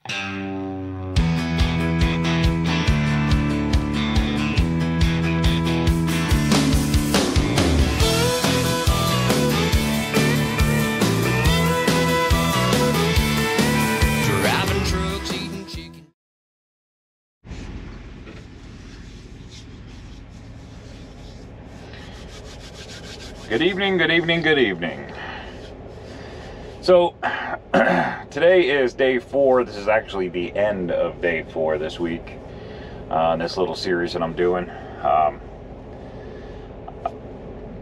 Good evening, good evening, good evening. So, today is day 4. This is actually the end of day 4 this week, in this little series that I'm doing.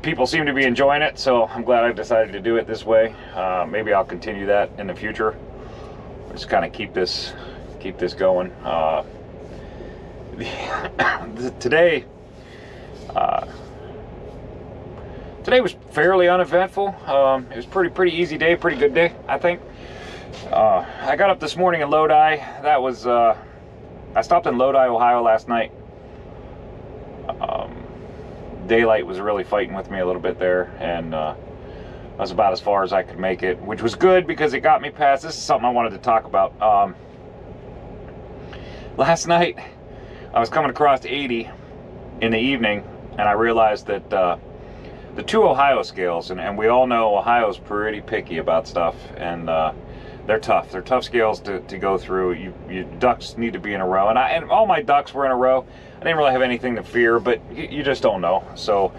People seem to be enjoying it, so I'm glad I decided to do it this way. Maybe I'll continue that in the future. Just kind of keep this going. Today was fairly uneventful. It was pretty easy day, pretty good day, I think. I got up this morning in Lodi. That was I stopped in Lodi, Ohio last night. Daylight was really fighting with me a little bit there, and I was about as far as I could make it, which was good because it got me past. This is something I wanted to talk about. Last night I was coming across 80 in the evening, and I realized that the 2 Ohio scales, and we all know Ohio's pretty picky about stuff, and they're tough. They're tough scales to go through. Your ducks need to be in a row, and all my ducks were in a row. I didn't really have anything to fear, but you just don't know. So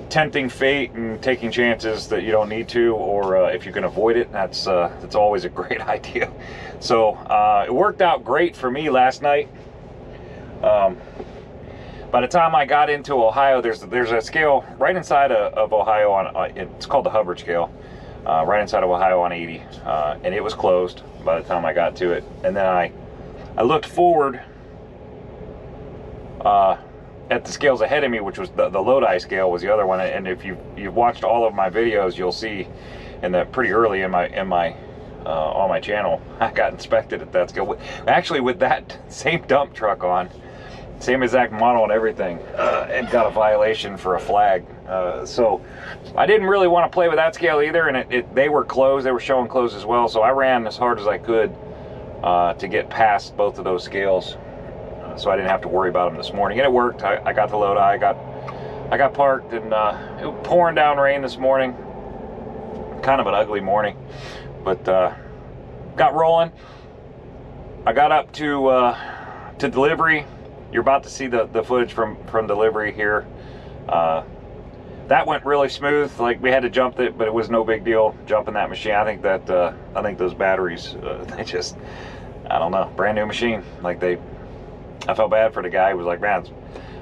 tempting fate and taking chances that you don't need to, or if you can avoid it, that's always a great idea. So it worked out great for me last night. By the time I got into Ohio, there's a scale right inside of Ohio it's called the Hubbard scale, right inside of Ohio on 80, and it was closed by the time I got to it. And then I looked forward at the scales ahead of me, which was the Lodi scale was the other one. And if you've watched all of my videos, you'll see pretty early in my on my channel, I got inspected at that scale, actually with that same dump truck on. Same exact model and everything, and got a violation for a flag. So I didn't really want to play with that scale either, and they were closed. They were showing closed as well. So I ran as hard as I could to get past both of those scales, so I didn't have to worry about them this morning. And it worked. I got to Lodi. I got parked, and it was pouring down rain this morning. Kind of an ugly morning, but got rolling. I got up to delivery. You're about to see the footage from delivery here. That went really smooth. Like, we had to jump it, but it was no big deal jumping that machine. I think those batteries, they just, I don't know, brand new machine. Like, I felt bad for the guy who was like, man,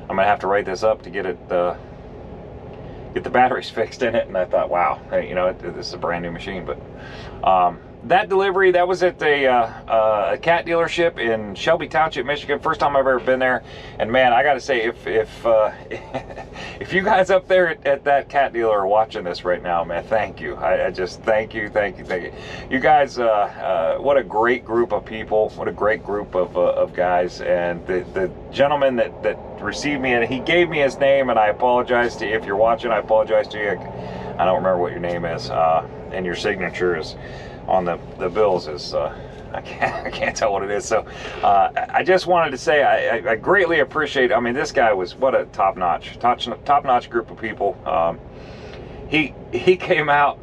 I'm gonna have to write this up to get the batteries fixed in it. And I thought, wow, hey, you know, this is a brand new machine. But that delivery, that was at a cat dealership in Shelby Township, Michigan. First time I've ever been there, and man, I gotta say, if you guys up there at that cat dealer are watching this right now, man, thank you. I just thank you. You guys, what a great group of people. What a great group of guys. And the gentleman that received me, and he gave me his name, and I apologize to you if you're watching. I apologize to you. I don't remember what your name is, and your signature is on the bills is I can't tell what it is. So I just wanted to say I greatly appreciate. I mean, this guy was, what a top-notch group of people. He came out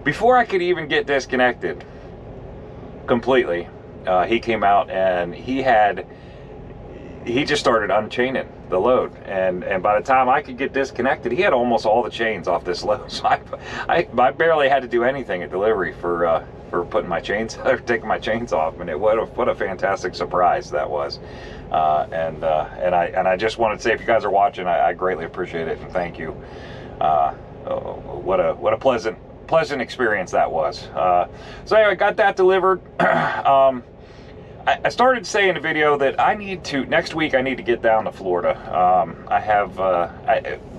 before I could even get disconnected completely. He came out, and he just started unchaining the load, and by the time I could get disconnected, he had almost all the chains off this load. So I barely had to do anything at delivery for putting my chains or taking my chains off. And what a fantastic surprise that was. And I just wanted to say, if you guys are watching, I greatly appreciate it, and thank you. What a pleasant experience that was. So anyway, I got that delivered. I started saying in the video that next week I need to get down to Florida.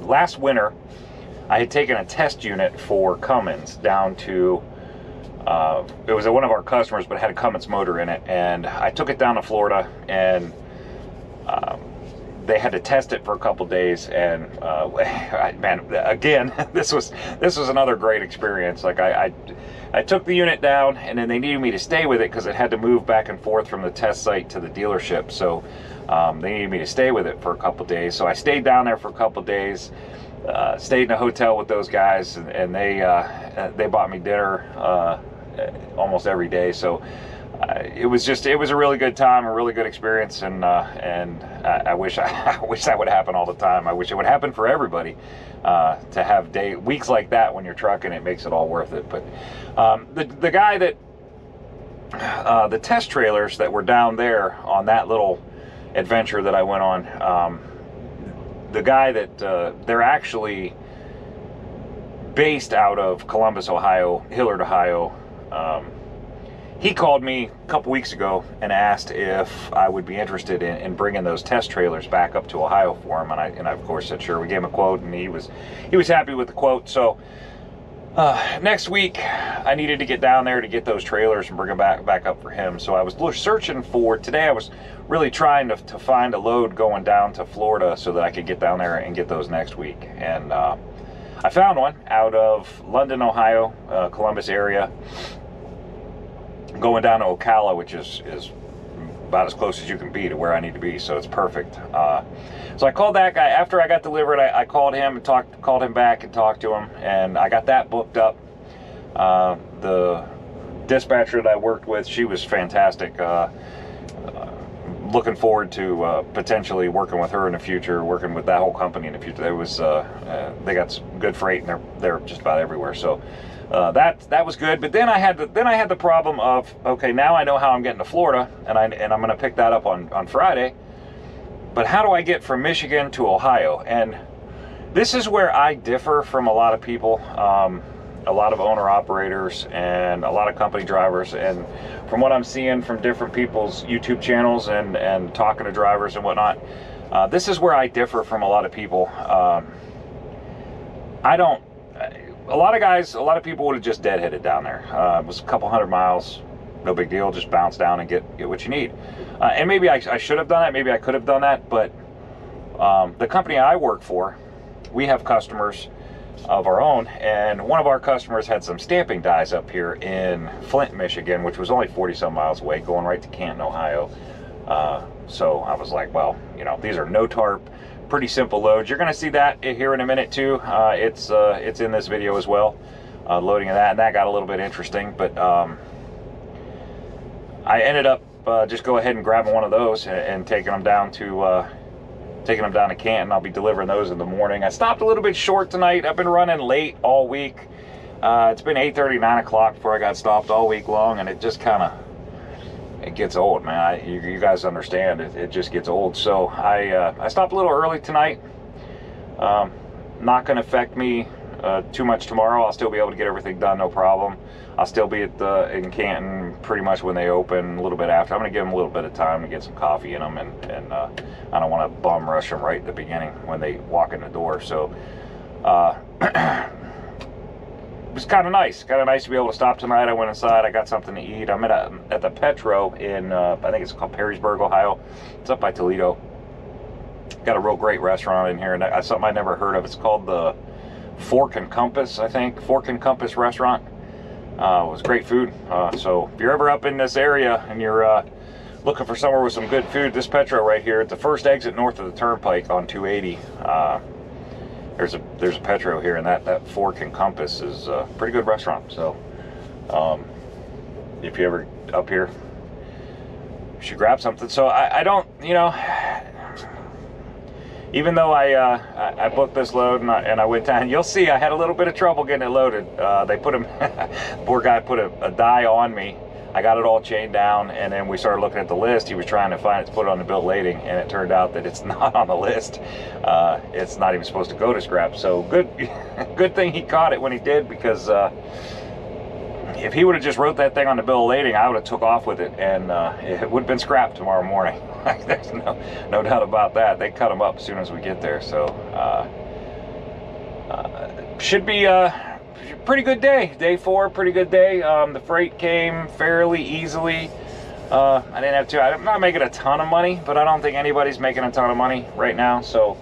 Last winter, I had taken a test unit for Cummins down to, it was one of our customers, but it had a Cummins motor in it, and I took it down to Florida, and they had to test it for a couple days, and man, again, this was another great experience. Like I took the unit down, and then they needed me to stay with it because it had to move back and forth from the test site to the dealership. So they needed me to stay with it for a couple days. So I stayed down there for a couple days, stayed in a hotel with those guys, and they bought me dinner almost every day. So it was a really good time, a really good experience, and I wish that would happen all the time. I wish it would happen for everybody, to have weeks like that when you're trucking. It makes it all worth it. But the guy that the test trailers that were down there on that little adventure that I went on, the guy that they're actually based out of Columbus, Ohio, Hillard, Ohio. He called me a couple weeks ago and asked if I would be interested in bringing those test trailers back up to Ohio for him, and I of course said sure. We gave him a quote, and he was happy with the quote. So next week I needed to get down there to get those trailers and bring them back up for him. So I was searching for today. I was really trying to find a load going down to Florida so that I could get down there and get those next week, and I found one out of London, Ohio, Columbus area, going down to Ocala, which is about as close as you can be to where I need to be, so it's perfect. So I called that guy after I got delivered. I called him and called him back and talked to him, and I got that booked up. The dispatcher that I worked with, she was fantastic. Looking forward to potentially working with her in the future, working with that whole company in the future. There was they got some good freight, and they're just about everywhere. So that was good. But then I had the problem of, okay, now I know how I'm getting to Florida, and I'm going to pick that up on Friday. But how do I get from Michigan to Ohio? And this is where I differ from a lot of people, a lot of owner operators, and a lot of company drivers. And from what I'm seeing from different people's YouTube channels and talking to drivers and whatnot, this is where I differ from a lot of people. A lot of people would have just deadheaded down there. It was a couple 100 miles, no big deal, just bounce down and get what you need. And maybe I should have done that, maybe I could have done that, but the company I work for, we have customers of our own, and one of our customers had some stamping dies up here in Flint, Michigan, which was only 40-some miles away, going right to Canton, Ohio. So I was like, well, these are no tarp, pretty simple loads. You're going to see that here in a minute too. It's in this video as well, loading of that, and that got a little bit interesting. But I ended up just go ahead and grabbing one of those and taking them down to Canton. I'll be delivering those in the morning. I stopped a little bit short tonight. I've been running late all week. It's been 8:30, 9 o'clock before I got stopped all week long, and it just it gets old, man. You guys understand, it just gets old. So I stopped a little early tonight. Not going to affect me too much tomorrow. I'll still be able to get everything done, no problem. I'll still be in Canton pretty much when they open, a little bit after. I'm going to give them a little bit of time to get some coffee in them, and I don't want to bum rush them right at the beginning when they walk in the door. So it was kind of nice to be able to stop tonight. I went inside, I got something to eat. I'm at the Petro in I think it's called Perrysburg, Ohio. It's up by Toledo. Got a real great restaurant in here, and something I never heard of. It's called the Fork and Compass, I think. Fork and Compass restaurant. It was great food. So if you're ever up in this area and you're looking for somewhere with some good food, this Petro right here at the first exit north of the turnpike on 280, there's a Petro here, and that Fork and Compass is a pretty good restaurant. So if you ever up here, you should grab something. So I don't, even though I booked this load and I went down, you'll see I had a little bit of trouble getting it loaded. They put poor guy put a die on me. I got it all chained down, and then we started looking at the list. He was trying to find it to put it on the bill of lading, and it turned out that it's not on the list. It's not even supposed to go to scrap. So good thing he caught it when he did, because if he would have just wrote that thing on the bill of lading, I would have took off with it, and it would have been scrapped tomorrow morning. There's no doubt about that. They cut them up as soon as we get there. So should be a pretty good day. Day 4, pretty good day. The freight came fairly easily. I didn't have to. I'm not making a ton of money, but I don't think anybody's making a ton of money right now. So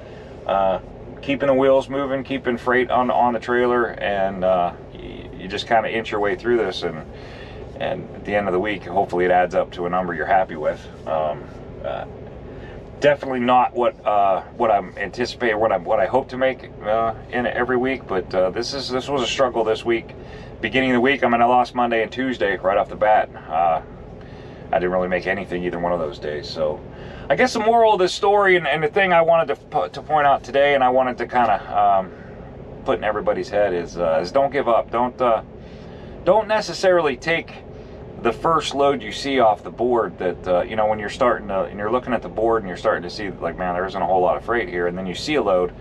keeping the wheels moving, keeping freight on the trailer, and you just kind of inch your way through this, and at the end of the week, hopefully it adds up to a number you're happy with. Definitely not what I'm anticipating, what I hope to make in every week, but this was a struggle this week. Beginning of the week, I lost Monday and Tuesday right off the bat. I didn't really make anything either one of those days. So I guess the moral of this story, and the thing I wanted to point out today, and I wanted to kind of put in everybody's head is don't give up. Don't necessarily take the first load you see off the board that, you know, when you're starting to, and you're looking at the board and you're starting to see, like, man, there isn't a whole lot of freight here, and then you see a load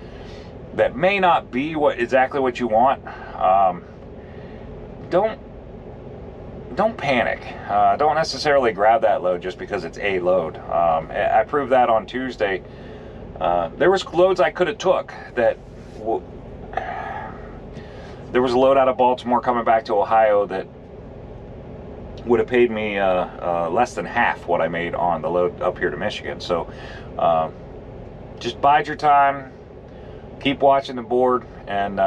that may not be exactly what you want. Don't panic. Don't necessarily grab that load just because it's a load. I proved that on Tuesday. There was loads I could have took that. There was a load out of Baltimore coming back to Ohio that would have paid me less than half what I made on the load up here to Michigan. So just bide your time, keep watching the board, and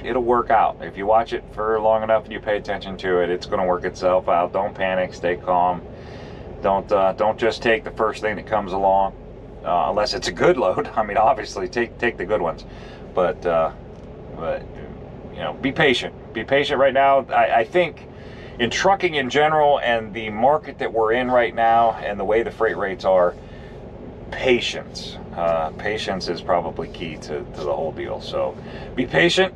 it'll work out. If you watch it for long enough and you pay attention to it, it's going to work itself out. Don't panic, stay calm. Don't just take the first thing that comes along, unless it's a good load. I mean, obviously take the good ones, but you know, be patient. Be patient right now. I think in trucking in general, and the market that we're in right now, and the way the freight rates are, patience. Patience is probably key to the whole deal. So be patient,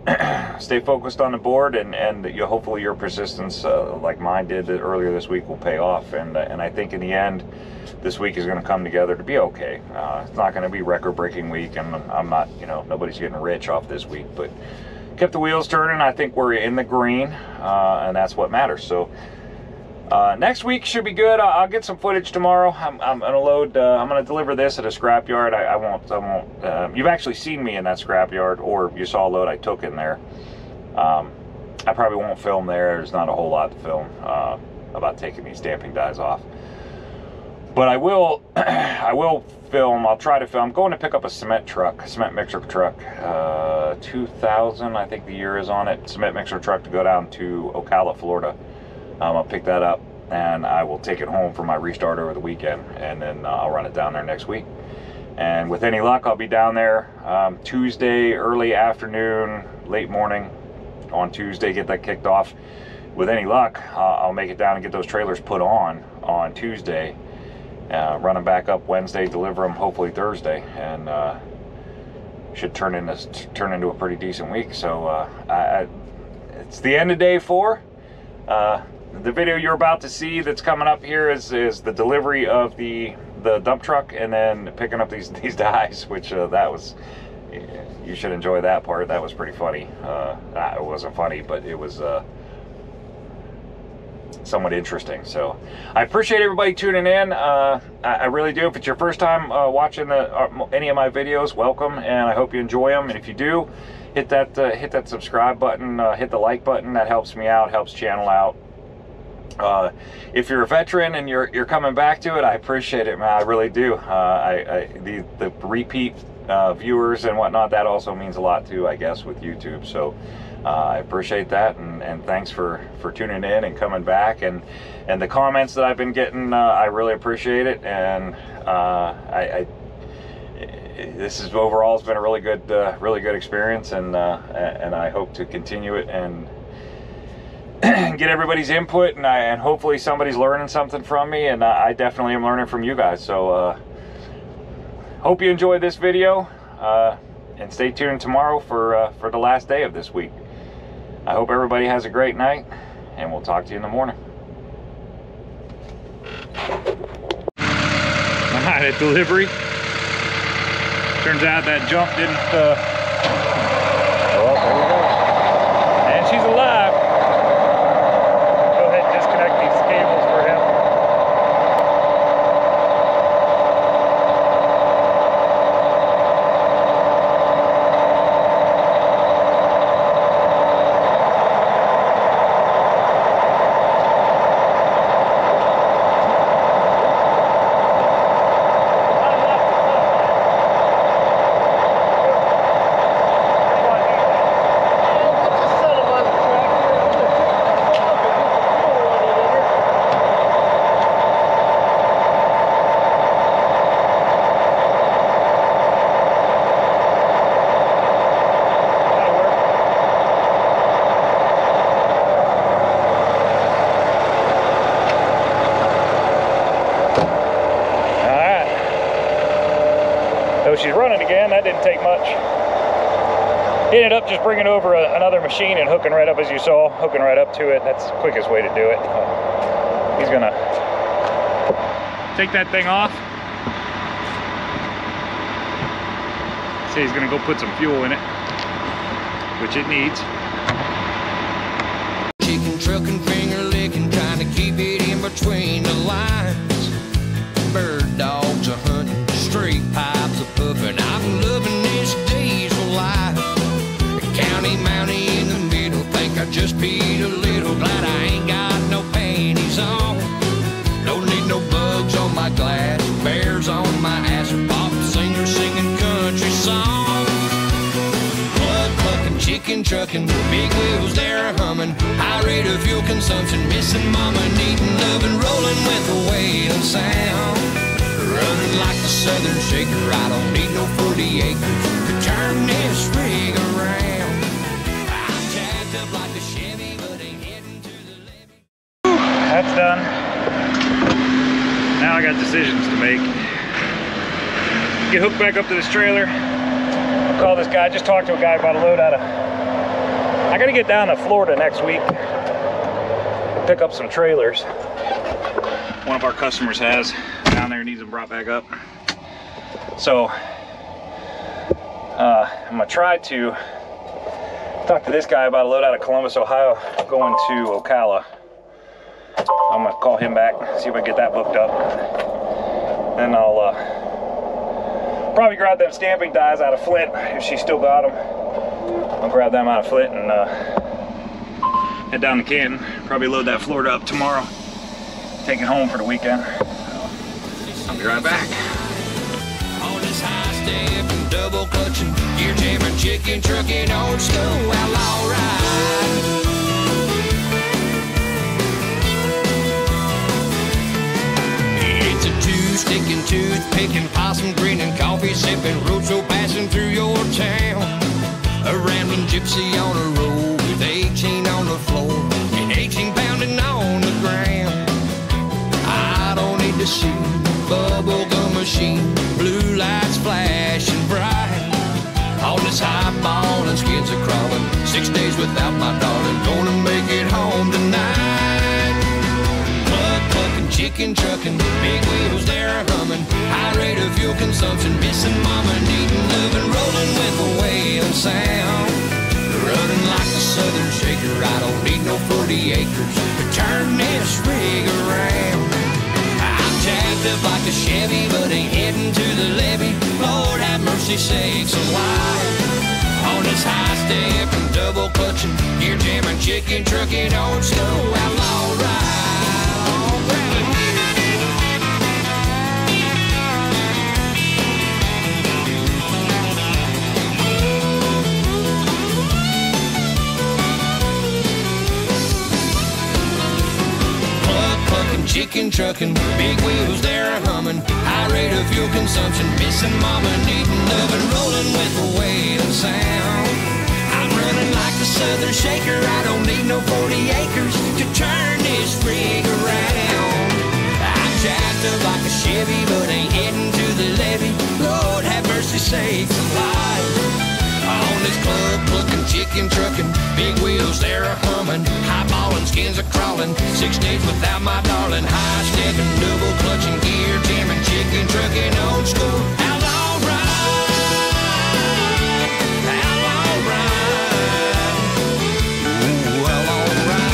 stay focused on the board, and hopefully your persistence, like mine did earlier this week, will pay off. And I think in the end, this week is going to come together to be okay. It's not going to be record-breaking week, and I'm not, you know, nobody's getting rich off this week, but kept the wheels turning. I think we're in the green, and that's what matters. So next week should be good. I'll get some footage tomorrow. I'm gonna load. I'm gonna deliver this at a scrapyard. I won't. You've actually seen me in that scrapyard, or you saw a load I took in there. I probably won't film there. There's not a whole lot to film about taking these damping dies off. But I will. I will film. I'll try to film. I'm going to pick up a cement mixer truck. 2000, I think the year is on it. Cement mixer truck to go down to Ocala, Florida. I'll pick that up, and I will take it home for my restart over the weekend, and then I'll run it down there next week. And with any luck, I'll be down there Tuesday, early afternoon, late morning on Tuesday, get that kicked off. With any luck, I'll make it down and get those trailers put on Tuesday, run them back up Wednesday, deliver them hopefully Thursday, and should turn into a pretty decent week. So it's the end of day 4. The video you're about to see that's coming up here is the delivery of the dump truck, and then picking up these dies, which that was, you should enjoy that part. That was pretty funny. It wasn't funny, but it was somewhat interesting. So I appreciate everybody tuning in. I really do. If it's your first time watching any of my videos, welcome, and I hope you enjoy them. And if you do, hit that subscribe button, hit the like button. That helps me out, helps channel out. If you're a veteran and you're coming back to it, I appreciate it, man. I really do. The repeat viewers and whatnot, that also means a lot too, I guess, with YouTube. So I appreciate that, and thanks for tuning in and coming back, and the comments that I've been getting, I really appreciate it. And this is overall has been a really good experience, and I hope to continue it and get everybody's input, and hopefully somebody's learning something from me, and I definitely am learning from you guys. So hope you enjoyed this video, and stay tuned tomorrow for the last day of this week. I hope everybody has a great night, and we'll talk to you in the morning. Alright, at delivery. Turns out that jump didn't, well, there we go. And she's alive. Go ahead and disconnect these cables for him. she's running again. That didn't take much. Ended up just bringing over another machine and hooking right up, as you saw, hooking right up to it. That's the quickest way to do it. He's gonna take that thing off. See, he's gonna go put some fuel in it, which it needs. Chicken trucking, finger licking, trying to keep it in between the lines. Bird dogs are hunting, straight pipes are puffing. I'm loving this diesel life. County Mountie in the middle, think I just peed a little. Glad I ain't got no panties on. Don't need no bugs on my glass, bears on my ass, or pop singer singing country song. Plug plucking, chicken trucking, big wheels they're humming. High rate of fuel consumption, missing mama, needing loving, rolling with a wailing sound. Running like the Southern Shaker, I don't need no 40 acres to turn this rig around. That's done. Now I got decisions to make. Get hooked back up to this trailer. I'll call this guy. Just talked to a guy about a load out of... I gotta get down to Florida next week. Pick up some trailers. One of our customers has down there, needs them brought back up. So I'm gonna try to talk to this guy about a load out of Columbus, Ohio, going to Ocala. I'm gonna call him back, see if I can get that booked up. Then I'll probably grab them stamping dies out of Flint if she still got them. I'll grab them out of Flint and head down to Canton. Probably load that Florida up tomorrow. Take it home for the weekend. I'll be right back. On this high step and double clutching, gear jamming, chicken trucking, old school outlaw ride. It's a two-sticking, tooth-picking, possum grinning, coffee sipping, roadshow passing through your town. A rambling gypsy on a road with 18 on the floor and 18 pounding on the ground. I don't need to see bubblegum machine, blue lights flashing bright. On this high ball and skins are crawling, 6 days without my darling, gonna make it home tonight. Plug plucking, chicken trucking, big wheels they're humming. High rate of fuel consumption, missing mama, needing loving, rolling with a wailing sound. Running like the Southern Shaker, I don't need no 40 acres to turn this rig around. I'm jacked up like a Chevy, but ain't heading to the levee. Lord have mercy sakes alive. On this high step and double clutching, gear jamming, chicken trucking, old school outlaw ride. Chicken trucking, big wheels they're humming. High rate of fuel consumption, missing mama, needing loving, rolling with a wailing sound. I'm running like the Southern Shaker, I don't need no 40 acres to turn this rig around. I'm jacked up like a Chevy, but ain't heading to the levee. Lord have mercy sakes alive. On this club looking, chicken trucking, big wheels they're humming. High ballin', skins are crawling, 6 days without my darling. High stepping, double clutching, gear jamming, chicken trucking, old school outlaw ride. Outlaw ride. Ooh, outlaw ride.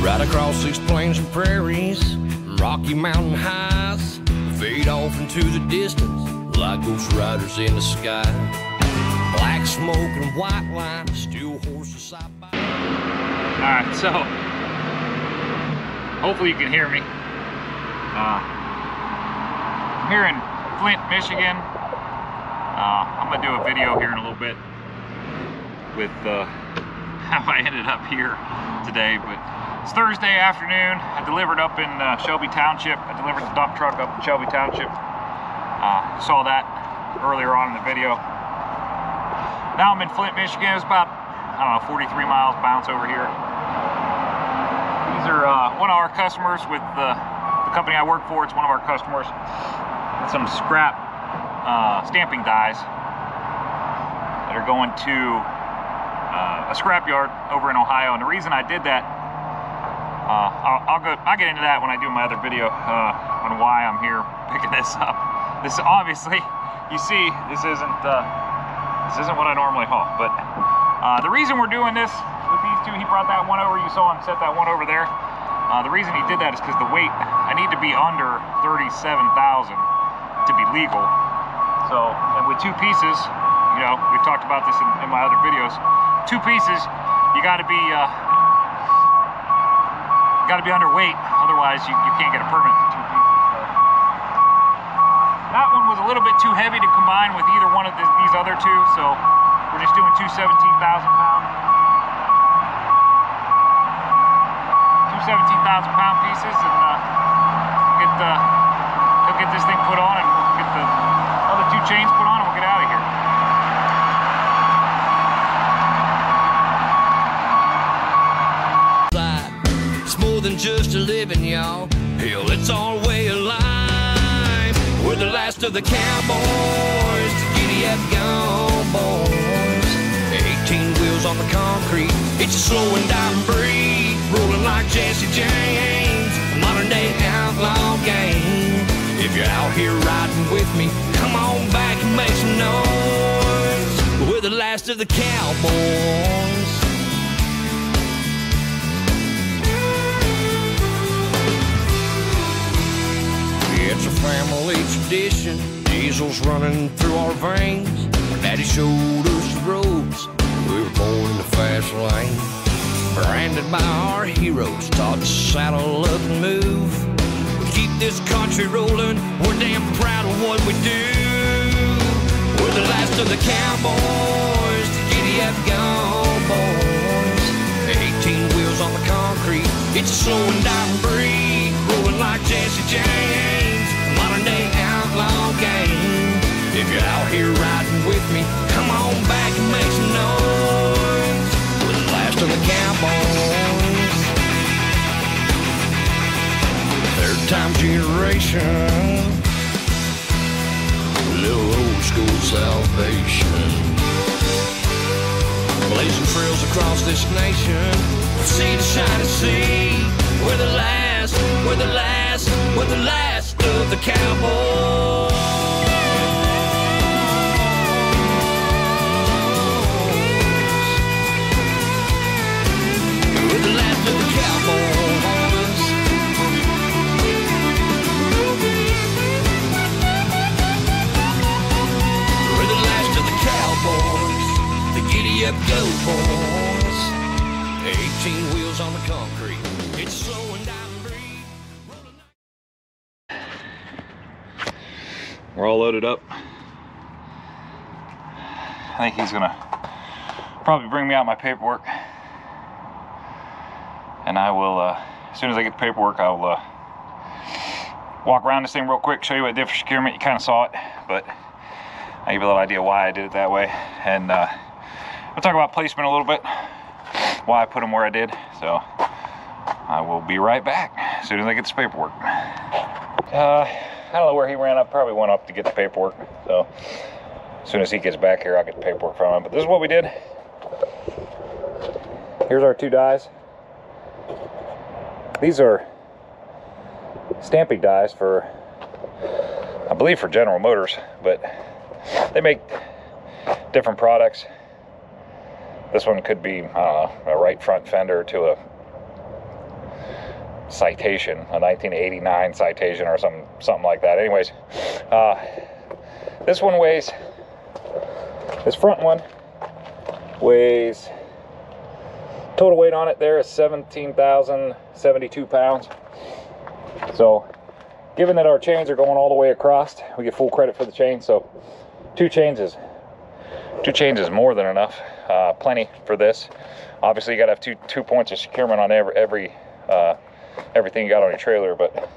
Right across these plains and prairies, Rocky Mountain highs, fade off into the distance like ghost riders in the sky. Black smoke and white line, still horses side by. Alright, so hopefully you can hear me. I'm here in Flint, Michigan. I'm gonna do a video here in a little bit with how I ended up here today, but it's Thursday afternoon. I delivered up in Shelby Township. I delivered the dump truck up in Shelby Township. Saw that earlier on in the video. Now I'm in Flint, Michigan. It's about, I don't know, 43 miles bounce over here. These are one of our customers with the company I work for. It's one of our customers. Some scrap stamping dies that are going to a scrapyard over in Ohio. And the reason I did that, I'll get into that when I do my other video on why I'm here picking this up. This obviously, you see, this isn't what I normally haul. But the reason we're doing this with these two, he brought that one over. You saw him set that one over there. The reason he did that is because the weight, I need to be under 37,000 to be legal. So, and with two pieces, you know, we've talked about this in my other videos. Two pieces, you got to be underweight. Otherwise, you can't get a permit for two pieces. So, that one was a little bit too heavy to combine with either one of these other two. So we're just doing two 17,000-pound. 17,000-pound pieces, and he'll get this thing put on, and we'll get the other two chains put on, and we'll get out of here. It's more than just a living, y'all. Hell, it's our way of life. We're the last of the cowboys to giddy up gone, boys. 18 wheels on the concrete. It's a slow and dying breed, rolling like Jesse James, a modern day outlaw game. If you're out here riding with me, come on back and make some noise. We're the last of the cowboys. It's a family tradition, diesel's running through our veins. Daddy showed us the roads, we were born in the fast lane. Branded by our heroes, taught to saddle up and move. We keep this country rolling, we're damn proud of what we do. We're the last of the cowboys, the giddy up gone boys. 18 wheels on the concrete, it's a slow and dying breed, rolling like Jesse James, a modern day outlaw game. If you're out here riding with me, come on back and make some noise. We're the last of the cowboys. Third time generation, a little old school salvation. Blazing trails across this nation, from sea to shining sea. We're the last, we're the last, we're the last of the cowboys. We're the last of the cowboys. We're the last of the cowboys. The giddy up go boys. 18 wheels on the concrete. It's slow and dying breed. We're all loaded up. I think he's gonna probably bring me out my paperwork. And I will, as soon as I get the paperwork, I'll walk around this thing real quick, show you what I did for securement. You kind of saw it, but I'll give you a little idea why I did it that way. And we'll talk about placement a little bit, why I put them where I did. So I will be right back as soon as I get this paperwork. I don't know where he ran up. Probably went up to get the paperwork. So as soon as he gets back here, I'll get the paperwork from him. But this is what we did. Here's our two dies. These are stamping dies for, I believe, for General Motors, but they make different products. This one could be, I don't know, a right front fender to a Citation, a 1989 Citation or something like that. Anyways, this one weighs, this front one weighs, total weight on it there is 17,072 pounds. So given that our chains are going all the way across, we get full credit for the chain. So 2 chains is more than enough. Plenty for this. Obviously, you gotta have two points of securement on everything you got on your trailer, but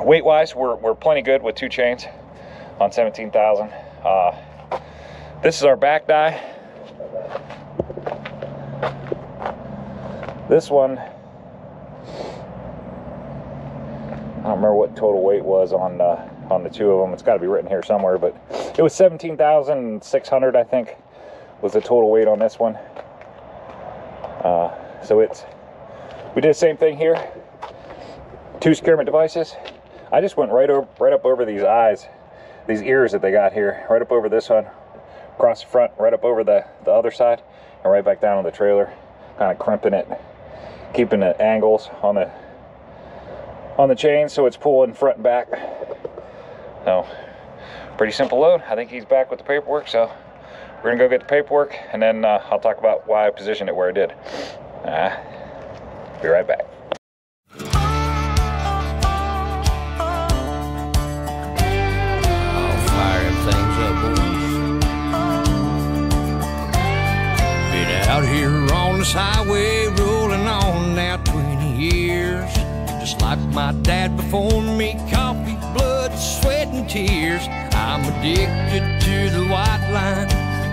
weight-wise, we're plenty good with 2 chains on 17,000. This is our back die. This one, I don't remember what total weight was on the 2 of them. It's got to be written here somewhere, but it was 17,600, I think, was the total weight on this one. So we did the same thing here. 2 securement devices. I just went right up over these eyes, these ears that they got here, right up over this one, across the front, right up over the other side, and right back down on the trailer, kind of crimping it, keeping the angles on the chain so it's pulling front and back. So pretty simple load. I think he's back with the paperwork, so we're gonna go get the paperwork, and then I'll talk about why I positioned it where I did. Be right back. I'll fire things up, boys. Been out here on this highway, rolling on now 20 years. Just like my dad before me, coffee, blood, sweat, and tears. I'm addicted to the white line,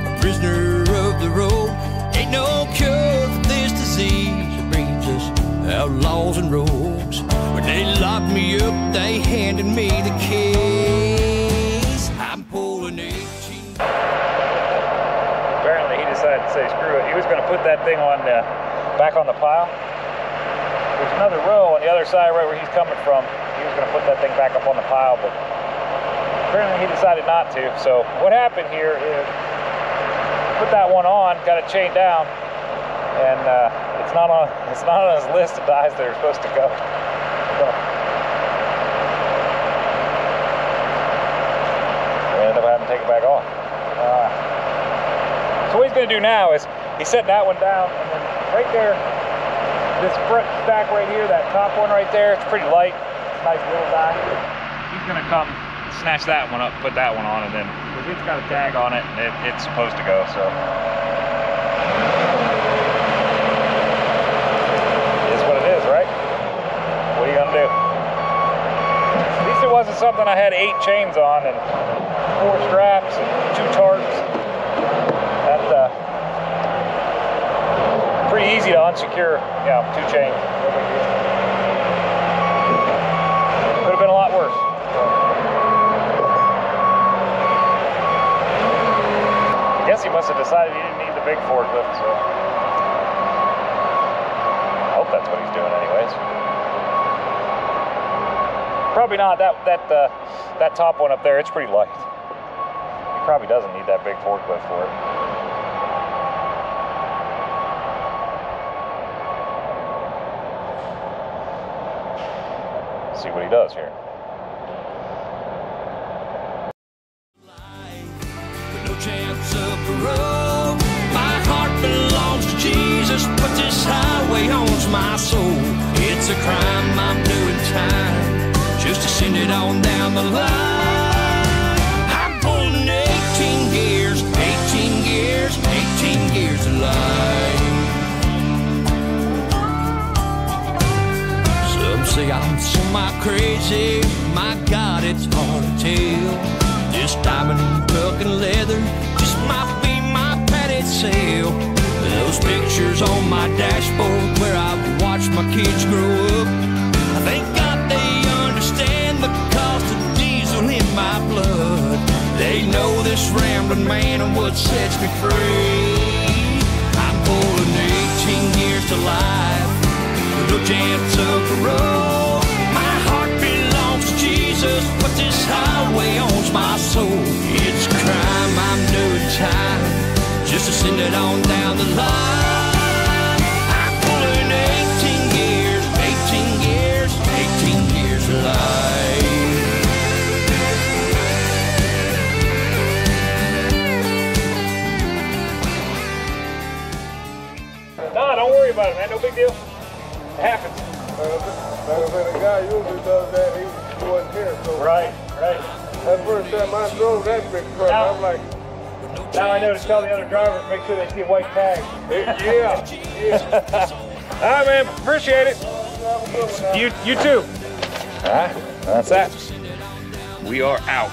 a prisoner of the road. Ain't no cure for this disease. It brings us outlaws and rogues. When they locked me up, they handed me the keys. I'm pulling 18. Apparently he decided to say screw it. He was going to put that thing on back on the pile. There's another row on the other side right where he's coming from. He was going to put that thing back up on the pile, but apparently he decided not to. So what happened here is put that one on, got it chained down, and it's not on his list of dies that are supposed to go. So we ended up having to take it back off. So what he's going to do now is he's setting that one down, and then right there, this front stack right here, that top one right there, it's pretty light. It's a nice little die. He's going to come snatch that one up, put that one on, and then because it's got a tag on it, it's supposed to go. So it is what it is, right? What are you gonna do? At least it wasn't something I had 8 chains on and 4 straps and 2 tarps. That's pretty easy to unsecure. Yeah, 2 chains. No big deal. Could have been a lot worse. I guess he must have decided he didn't need the big forklift, so I hope that's what he's doing anyways. Probably not. That top one up there, it's pretty light. He probably doesn't need that big forklift for it. Let's see what he does here. Chance of the road. My heart belongs to Jesus, but this highway owns my soul. It's a crime, I'm doing time just to send it on down the line. I'm pulling 18 gears, 18 gears, 18 gears of life. Some say I'm semi-crazy, my God, it's hard to tell. This diamond tuck and leather just might be my padded sail. Those pictures on my dashboard where I've watched my kids grow up, I thank God they understand the cost of diesel in my blood. They know this rambling man and what sets me free. I'm pulling 18 years to life with no chance of the road. My heart belongs to Jesus, but this highway owns my soul. It's a crime, I'm doing time just to send it on down the line. I'm pulling 18 gears, 18 gears, 18 gears of life. Nah, don't worry about it, man. No big deal. It happens. The guy usually does that. He wasn't here, so. Right. That first time I drove that big truck, I'm like, Now I know to tell the other drivers, make sure they see a white tag. yeah. All right, man. Appreciate it. You too. All right. That's that. We are out.